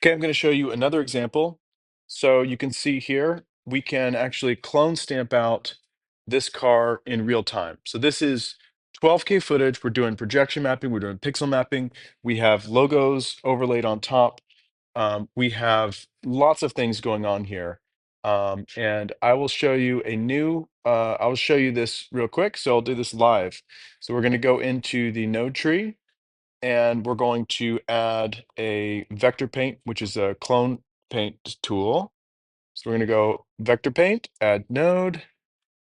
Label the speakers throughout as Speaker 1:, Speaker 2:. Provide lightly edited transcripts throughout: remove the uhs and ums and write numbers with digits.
Speaker 1: Okay, I'm going to show you another example. So you can see here, we can actually clone stamp out this car in real time. So this is 12K footage. We're doing projection mapping. We're doing pixel mapping. We have logos overlaid on top. We have lots of things going on here. And I will show you I will show you this real quick. So I'll do this live. So we're going to go into the node tree and we're going to add a vector paint, which is a clone paint tool. So we're going to go vector paint, add node,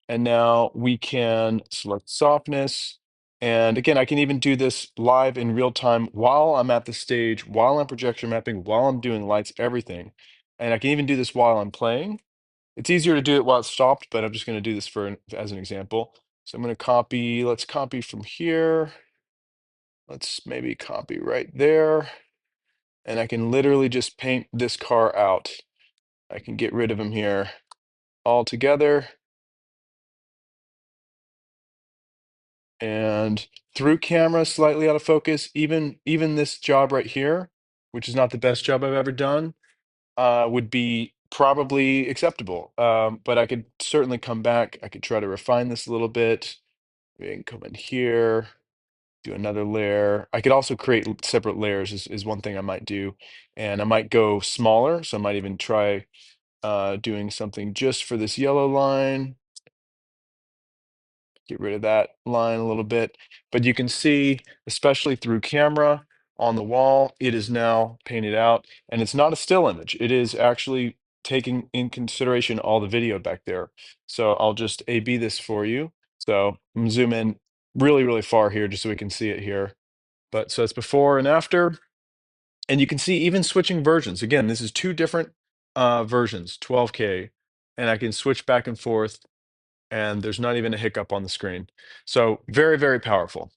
Speaker 1: and now we can select softness. And again, I can even do this live in real time while I'm at the stage, while I'm projection mapping, while I'm doing lights, everything. And I can even do this while I'm playing. It's easier to do it while it's stopped, but I'm just going to do this as an example. So I'm going to copy, let's copy from here. Let's maybe copy right there. And I can literally just paint this car out. I can get rid of him here altogether. And through camera, slightly out of focus, even this job right here, which is not the best job I've ever done, would be probably acceptable. But I could certainly come back. I could try to refine this a little bit. We can come in here, do another layer. I could also create separate layers is one thing I might do. And I might go smaller. So I might even try doing something just for this yellow line. Get rid of that line a little bit. But you can see, especially through camera on the wall, it is now painted out. And it's not a still image. It is actually taking in consideration all the video back there. So I'll just A/B this for you. So I'm gonna zoom in really, really far here just so we can see it here. But so it's before and after. And you can see even switching versions. Again, this is two different versions, 12K, and I can switch back and forth, and there's not even a hiccup on the screen. So very, very powerful.